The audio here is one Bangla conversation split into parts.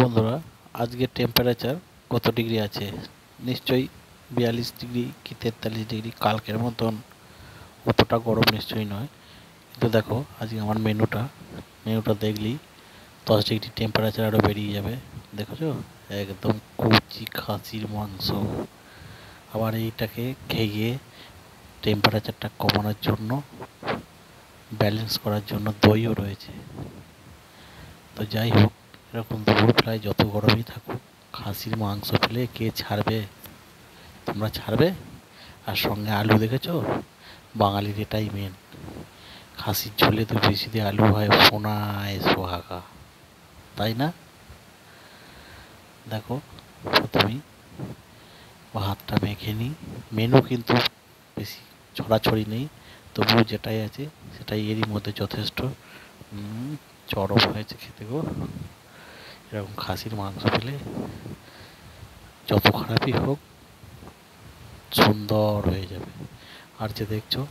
বন্ধুরা, আজকে টেম্পারেচার কত ডিগ্রি আছে? নিশ্চয়ই 42 ডিগ্রি কি 43 ডিগ্রি। কালকের মতন অতটা গরম নিশ্চয়ই নয়। কিন্তু দেখো আজকে আমার মেনুটা দেখলেই 10 ডিগ্রি টেম্পারেচার আরও বেরিয়ে যাবে। দেখেছো, একদম কচি খাসির মাংস। আবার এইটাকে খেয়ে টেম্পারেচারটা কমানোর জন্য, ব্যালেন্স করার জন্য দইও রয়েছে। তো যাই হোক, এরকম দুপুর প্রায় যত গরমই থাকুক, খাসির মাংস পেলে কে ছাড়বে? তোমরা ছাড়বে? আর সঙ্গে আলু দেখেছো, বাঙালির এটাই মেন। খাসির ঝোলে তো বেশি দিয়ে আলু হয় সোনায় সোহাগা, তাই না? দেখো, প্রথমেই ভাতটা মেখে নিই। মেনু কিন্তু বেশি ছড়াছড়ি নেই, তবুও যেটাই আছে সেটাই এরই মধ্যে যথেষ্ট। চরম হয়েছে খেতে গো। এরকম খাসির মাংস পেলে যত খারাপই হোক সুন্দর হয়ে যাবে। আর যে দেখছো,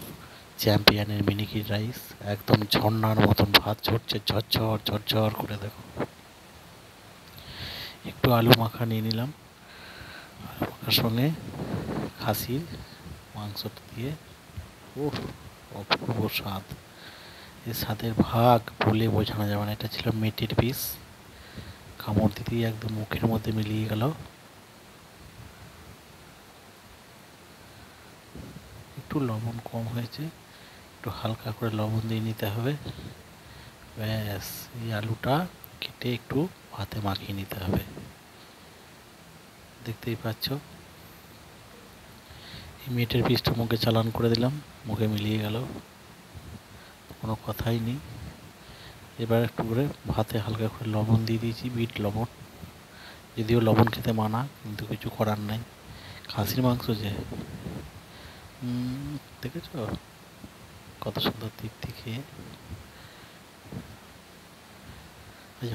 চ্যাম্পিয়নের মিনিকি রাইস, একদম ঝর্ণার মতন ভাত ঝরছে ঝরঝর ঝরঝর করে। দেখো, একটু আলু মাখা নিয়ে নিলাম। আলু মাখার সঙ্গে খাসির মাংসটা দিয়ে অপূর্ব স্বাদ। এই স্বাদের ভাগ বলে বোঝানো যাবে না। এটা ছিল মেটের পিস, কামড় দিতেই একদম মুখের মধ্যে মিলিয়ে গেল। একটু লবণ কম হয়েছে, একটু হালকা করে লবণ দিয়ে নিতে হবে। ব্যাস, এই আলুটা কেটে একটু ভাতে মাখিয়ে নিতে হবে। দেখতেই পাচ্ছ, এই মেটের পিসটা মুখে চালান করে দিলাম, মুখে মিলিয়ে গেল, কোনো কথাই নেই। এবার একটু করে ভাতে হালকা করে লবণ দিয়ে দিয়েছি, বিট লবণ। যদিও লবণ খেতে মানা, কিন্তু কিছু করার নাই, খাসির মাংস যে। দেখেছ কত সুন্দর তৃপ্তি খেয়ে।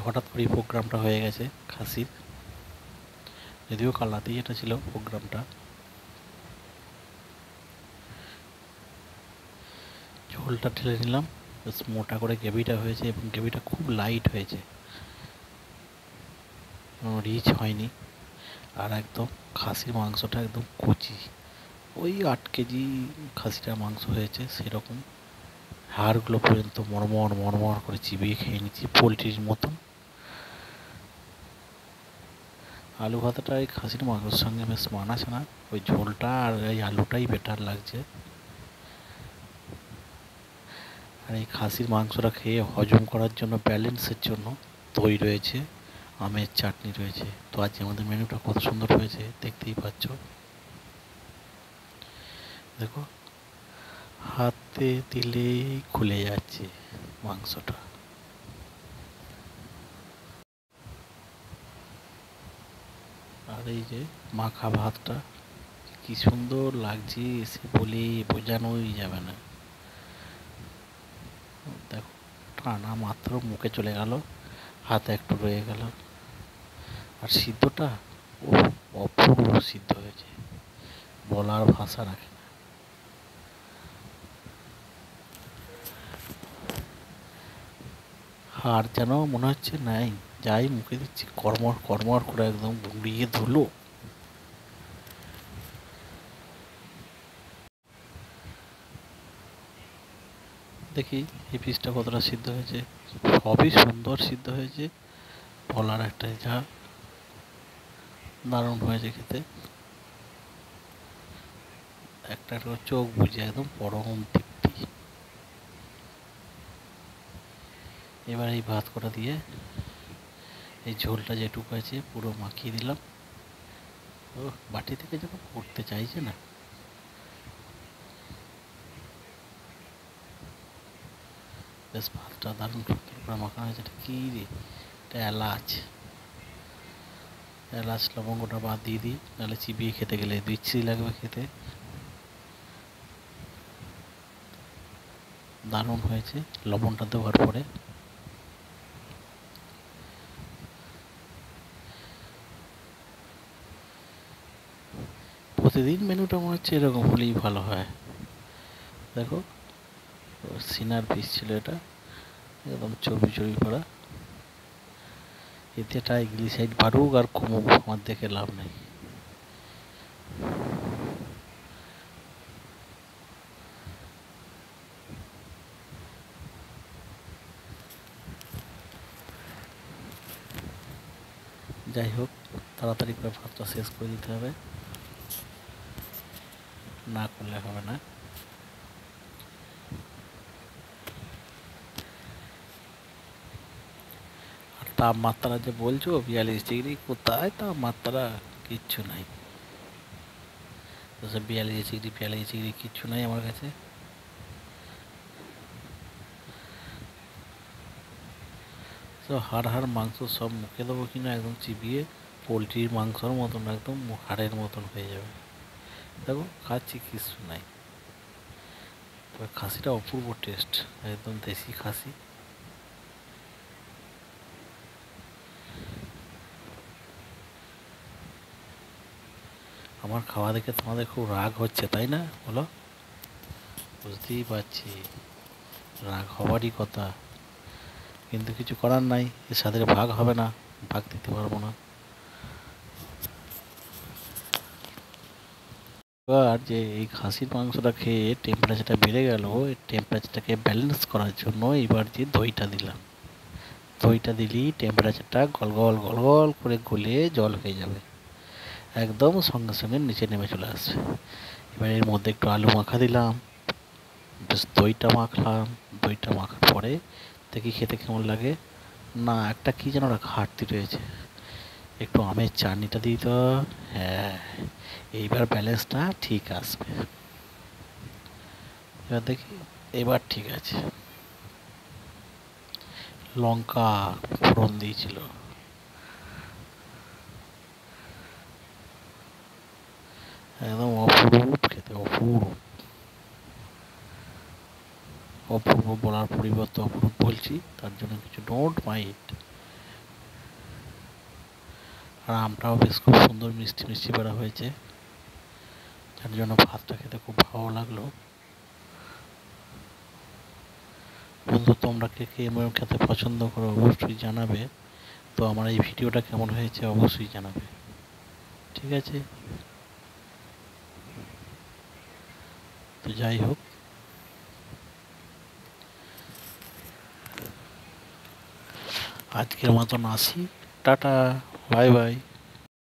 হঠাৎ করে প্রোগ্রামটা হয়ে গেছে খাসির, যদিও কাল রাতেই এটা ছিল প্রোগ্রামটা। ঝোলটা ঢেলে নিলাম, বেশ মোটা করে গ্রেভিটা হয়েছে এবং গ্রেভিটা খুব লাইট হয়েছে, রিচ হয়নি। আর একদম খাসির মাংসটা একদম কচি, ওই 8 কেজি খাসিটার মাংস হয়েছে সেরকম। হাড়গুলো পর্যন্ত মরমর মরমর করে চিবিয়ে খেয়ে নিচ্ছি পোলট্রির মতন। আলু ভাতাটা এই খাসির মাংসের সঙ্গে বেশ মানাছে না, ওই ঝোলটা আর এই আলুটাই বেটার লাগছে। আর এই খাসির মাংসটা খেয়ে হজম করার জন্য, ব্যালেন্সের জন্য দই রয়েছে, আমের চাটনি রয়েছে। তো আজ আমাদের মেনুটা কত সুন্দর হয়েছে দেখতেই পাচ্ছ। দেখো, হাতে দিলেই খুলে যাচ্ছে মাংসটা। আর এই যে মাখা ভাতটা কি সুন্দর লাগছে, সে বলে বোঝানোই যাবে না। দেখো, টানা মাত্র মুখে চলে গেল, হাতে একটু রয়ে গেল। আর সিদ্ধটা অপূর্ব সিদ্ধ হয়েছে, বলার ভাষা রাখে না। আর যেন মনে হচ্ছে নাই, যাই মুখে দিচ্ছি কর্মর কর্মর করে একদম গুঁড়িয়ে ধুলো। দেখি এই পিসটা কতটা সিদ্ধ হয়েছে। সবই সুন্দর সিদ্ধ হয়েছে, বলার একটা যা দারুণ হয়েছে খেতে। একটা চোখ বুঝে একদম পরম তৃপ্তি। এবার এই ভাত কটা দিয়ে এই ঝোলটা যেটুকু আছে পুরো মাখিয়ে দিলাম। ও বাটি থেকে যখন করতে চাইছে না। বেশ ভাতটা দারুণ সুন্দর করে মাখানো হয়েছে। এটা কি রে? এটা এলাচ। এলাচ লবঙ্গটা বাদ দিয়ে দিই, নাহলে চিবিয়ে খেতে গেলে বিচ্ছিরি লাগবে খেতে। দারুণ হয়েছে লবণটা দেওয়ার পরে। প্রতিদিন মেনুটা মনে হচ্ছে এরকম হলেই ভালো হয়। দেখো, সিনার পিস ছিল এটা, একদম চর্বি চর্বি করা। এতে ট্রাইগ্লিসাইড বাড়ুক আর কমুক আমার দেখে লাভ নেই। যাই হোক, তাড়াতাড়ি করে ভাতটা শেষ করে দিতে হবে, না করলে হবে না। আর তাপমাত্রা যে বলছো 42 ডিগ্রি, কোথায় তাপমাত্রা? কিচ্ছু নাই। 42 ডিগ্রি কিচ্ছু নাই আমার কাছে। তো হাড় মাংস সব মুখে দেবো কিনা একদম চিবিয়ে, পোলট্রির মাংসর মতন একদম হাড়ের মতন হয়ে যাবে। দেখো খাচ্ছি, কিছু নাই। তবে খাসিটা অপূর্ব টেস্ট, একদম দেশি খাসি। আমার খাওয়া দেখে তোমাদের খুব রাগ হচ্ছে, তাই না? বলো। বুঝতেই পারছি, রাগ হবারই কথা, কিন্তু কিছু করার নাই। এর সাথে ভাগ হবে না, ভাগ দিতে পারবো না। এবার যে এই খাসির মাংসটা খেয়ে টেম্পারেচারটা বেড়ে গেল, এই টেম্পারেচারটাকে ব্যালেন্স করার জন্য এবার যে দইটা দিলাম, দইটা দিলেই টেম্পারেচারটা গল গল গল গল করে গলে জল হয়ে যাবে, একদম সঙ্গে সঙ্গে নিচে নেমে চলে আসবে। এবার এর মধ্যে একটু আলু মাখা দিলাম, বেশ দইটা মাখলাম। দইটা মাখার পরে দেখি খেতে কেমন লাগে। না, একটা কি যেন একটা ঘাটতি রয়েছে, একটু আমের চাটনিটা দিই তো। হ্যাঁ, এইবার ব্যালেন্সটা ঠিক আসবে। এবার দেখি, এবার ঠিক আছে। লঙ্কা ফোড়ন দিয়েছিল, একদম অপরূপ খেতে, অপূর্ব। অপূর্ব বলার পরিবর্তে অপরূপ বলছি, তার জন্য কিছু ডোন্ট মাইন্ড। আর আমটাও বেশ খুব সুন্দর মিষ্টি মিষ্টি করা হয়েছে, যার জন্য ভাতটা খেতে খুব ভালো লাগলো। বন্ধু, তোমরা কে কে এমন খেতে পছন্দ করো অবশ্যই জানাবে। তো আমার এই ভিডিওটা কেমন হয়েছে অবশ্যই জানাবে, ঠিক আছে? তো যাই হোক, আজকের মতন আসি। Tata, bye bye.